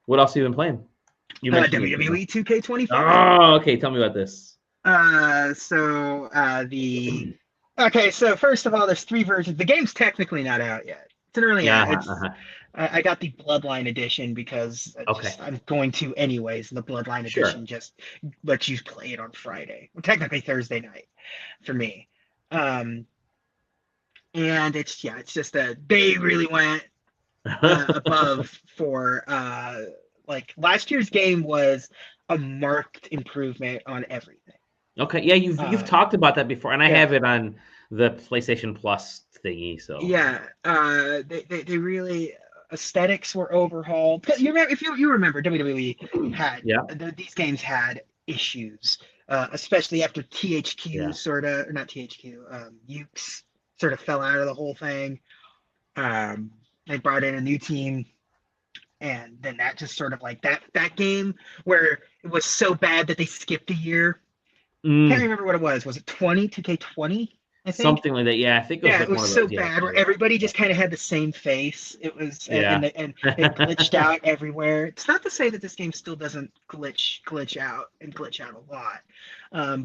What else have you been playing? You mentioned WWE 2K25. Oh, okay. Tell me about this. So first of all, there's 3 versions. The game's technically not out yet. It's an early Yeah. I got the Bloodline edition because Okay. I'm going to anyways. And the Bloodline edition just lets you play it on Friday, well, technically Thursday night for me. And it's just that they really went above for like last year's game was a marked improvement on everything. Okay. Yeah, you've talked about that before, and I have it on the PlayStation Plus thingy. So they really aesthetics were overhauled. You remember if you remember WWE had these games had issues, especially after THQ or not THQ, Ukes sort of fell out of the whole thing. They brought in a new team, and then that just sort of like that game where it was so bad that they skipped a year. Can't remember what it was. Was it 2K20? I think something like that. Yeah, I think it was so bad where everybody just kind of had the same face. It was and it glitched out everywhere. It's not to say that this game still doesn't glitch out a lot,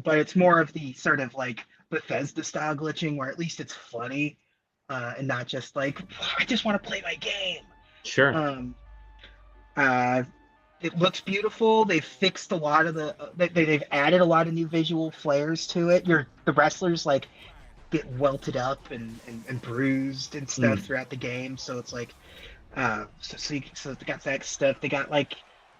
but it's more of the sort of like Bethesda style glitching where at least it's funny and not just like I just want to play my game. Sure. It looks beautiful. They've fixed a lot of they've added a lot of new visual flares to it. The wrestlers like get welted up and bruised and stuff throughout the game. So it's like, so they got that stuff. They got like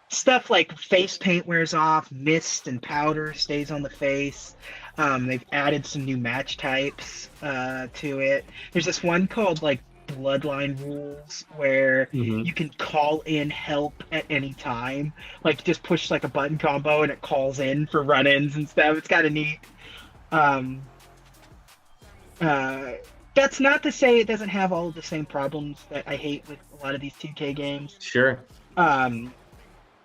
stuff like face paint wears off, mist and powder stays on the face. They've added some new match types to it. There's this one called like Bloodline rules where you can call in help at any time. Like just push like a button combo and it calls in for run-ins and stuff. It's kind of neat. That's not to say it doesn't have all of the same problems that I hate with a lot of these 2K games. Sure.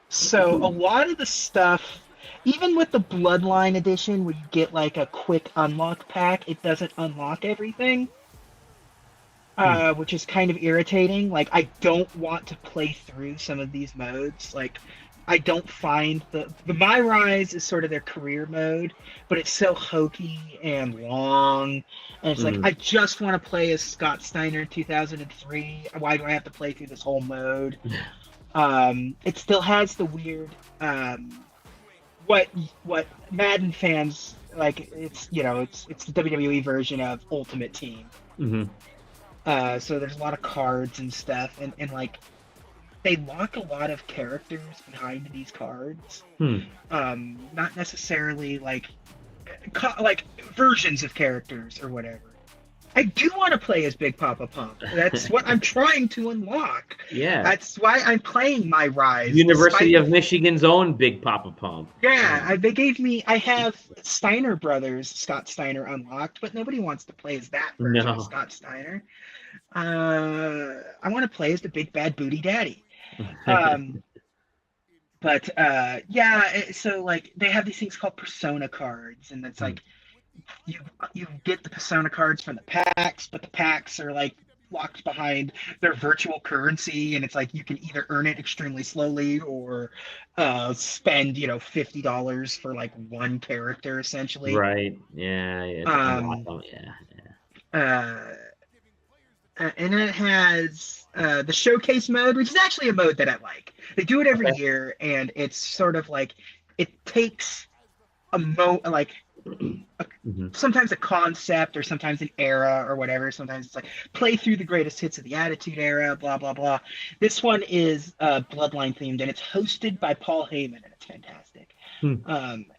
So a lot of the stuff, even with the Bloodline edition where you get like a quick unlock pack, it doesn't unlock everything. Which is kind of irritating. Like, I don't want to play through some of these modes. Like, I don't find the My Rise is sort of their career mode, but it's so hokey and long. And it's like, I just want to play as Scott Steiner in 2003. Why do I have to play through this whole mode? It still has the weird, what Madden fans, like, it's the WWE version of Ultimate Team. So there's a lot of cards and stuff, and like they lock a lot of characters behind these cards. Not necessarily like versions of characters or whatever. I do want to play as Big Papa Pump. That's what I'm trying to unlock. Yeah. That's why I'm playing My Rise. University of Michigan's own Big Papa Pump. Yeah, they gave me. I have Steiner Brothers, Scott Steiner unlocked, but nobody wants to play as that version of Scott Steiner. I want to play as the Big Bad Booty Daddy. So like they have these things called Persona cards, and it's like you get the Persona cards from the packs, but the packs are like locked behind their virtual currency, and it's like you can either earn it extremely slowly or spend $50 for like one character essentially. Right. Yeah. And it has the showcase mode, which is actually a mode that I like. They do it every year, and it's sort of like it takes sometimes a concept or sometimes an era or whatever. Sometimes it's like play through the greatest hits of the Attitude Era, blah blah blah. This one is Bloodline themed, and it's hosted by Paul Heyman, and it's fantastic.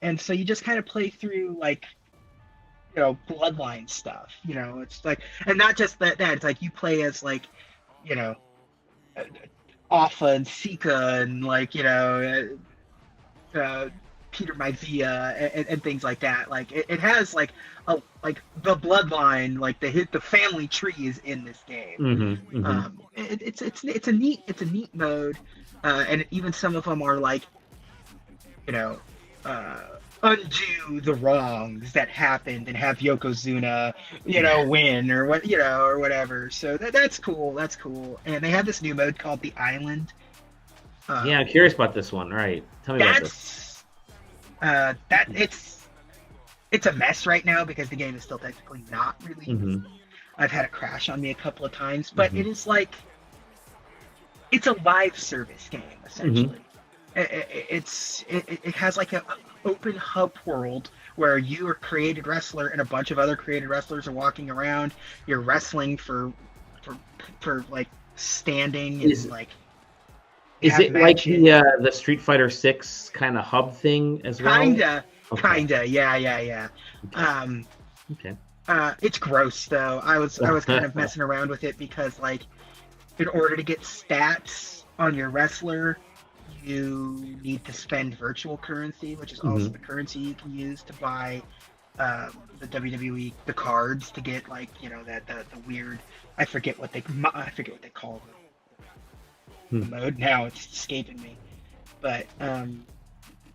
And so you just kind of play through like Bloodline stuff. It's like, and not just that. It's like you play as like Alpha and Sika and like Peter Maivia and things like that. Like it has like the bloodline, like the family tree is in this game. It's a neat mode, and even some of them are like undo the wrongs that happened and have Yokozuna win or what or whatever. So that's cool. And they have this new mode called The Island, Yeah, I'm curious about this one. All right, tell me about this. That it's a mess right now because the game is still technically not released. Mm-hmm. I've had it crash on me a couple of times, but Mm-hmm. it is like it's a live service game Mm-hmm. essentially. It has like a open hub world where you are a created wrestler and a bunch of other created wrestlers are walking around. You're wrestling for like standing and Is like is have it like matches. the Street Fighter 6 kind of hub thing as well? Kinda, Okay. kinda, yeah. Okay. Um, Okay. it's gross though. I was kind of messing around with it because like in order to get stats on your wrestler, you need to spend virtual currency, which is also Mm-hmm. the currency you can use to buy the WWE the cards to get like that the weird I forget what they call the Hmm. mode now. It's escaping me, but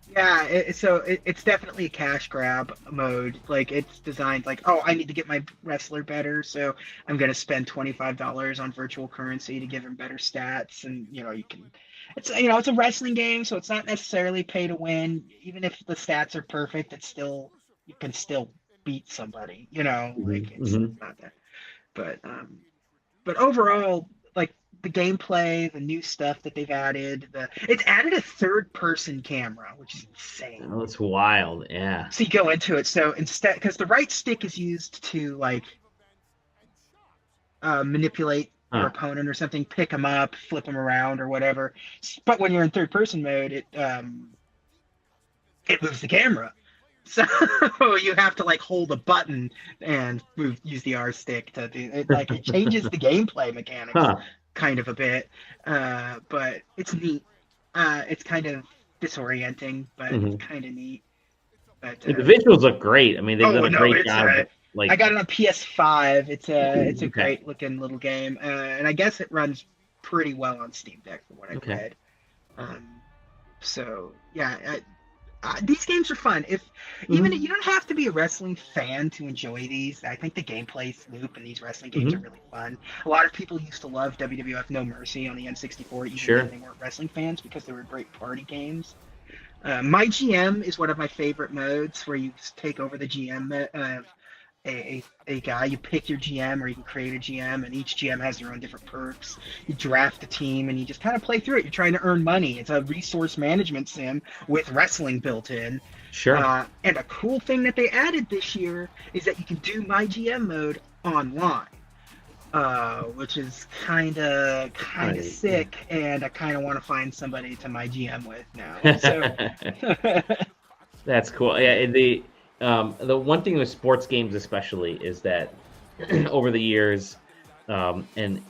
yeah, it's definitely a cash grab mode. Like it's designed like, oh, I need to get my wrestler better, so I'm gonna spend $25 on virtual currency to give him better stats. And you can, it's a wrestling game, so it's not necessarily pay to win. Even if the stats are perfect, it's still you can still beat somebody. Like Mm-hmm. it's Mm-hmm. not that. But overall, like the gameplay, the new stuff that they've added, it's added a third person camera, which is insane. Oh, that's wild. Yeah. So you go into it, so instead, because the right stick is used to like manipulate your Huh. opponent or something, pick them up, flip them around or whatever. But when you're in third person mode, it moves the camera. So you have to like hold a button and use the R stick to do it. Like it changes the gameplay mechanics Huh. kind of a bit, but it's neat. It's kind of disorienting, but it's Mm-hmm. kind of neat. But The visuals look great. I mean, they've done oh a no, great it's job. I Like, got it on PS5. It's a okay. great looking little game, and I guess it runs pretty well on Steam Deck from what I've Okay. read. Um, so yeah, these games are fun. If even Mm-hmm. you don't have to be a wrestling fan to enjoy these. I think the gameplay loop in these wrestling games are Mm-hmm. really fun. A lot of people used to love WWF No Mercy on the N64, even though Sure. they weren't wrestling fans, because they were great party games. My GM is one of my favorite modes, where you take over the GM of a guy. You pick your GM, or you can create a GM, and each GM has their own different perks. You draft a team, and you just kind of play through it. You're trying to earn money. It's a resource management sim with wrestling built in. Sure. And a cool thing that they added this year is that you can do my GM mode online, which is kind of Right. Yeah. sick. And I kind of want to find somebody to my GM with now. So That's cool. Yeah, and the one thing with sports games especially is that over the years, and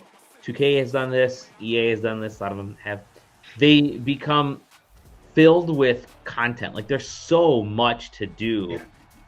2K has done this, EA has done this, a lot of them have, they become filled with content. Like there's so much to do yeah,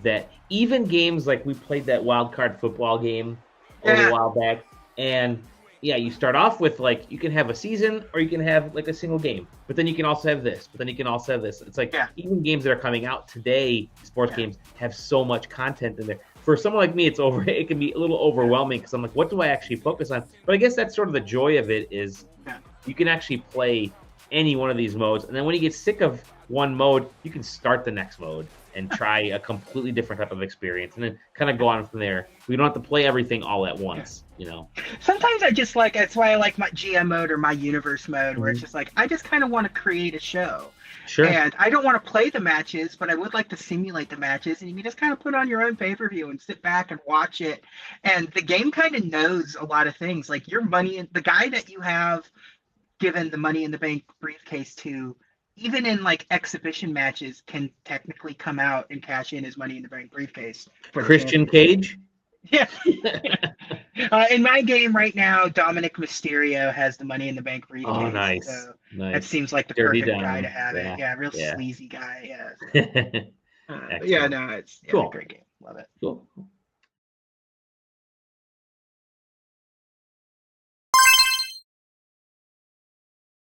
that even games like we played that wild card football game a little yeah, while back, and yeah, you start off with like you can have a season or you can have like a single game, but then you can also have this, but then you can also have this. It's like yeah, even games that are coming out today, sports yeah, games have so much content in there. For someone like me, it's over. It can be a little yeah, overwhelming because I'm like, what do I actually focus on? But I guess that's sort of the joy of it is yeah. you can actually play any one of these modes, and then when you get sick of one mode, you can start the next mode and try a completely different type of experience, and then kind of go on from there. We don't have to play everything all at once, you know. Sometimes I just like that's why I like my GM mode or my universe mode, where it's Mm-hmm. just like I just kind of want to create a show. Sure. And I don't want to play the matches, but I would like to simulate the matches. And you can just kind of put on your own pay per view and sit back and watch it. And the game kind of knows a lot of things. Like your money, the guy that you have given the Money in the Bank briefcase to, even in like exhibition matches, can technically come out and cash in his Money in the Bank briefcase for the Christian championship. Cage. Yeah. In my game right now, Dominic Mysterio has the Money in the Bank Oh, briefcase. nice, So that nice. seems like the Dirty perfect guy to down. have it. Yeah, Yeah, real yeah. sleazy guy. Yeah. So, but yeah, Excellent. no, it's Cool. great game. Love it. Cool.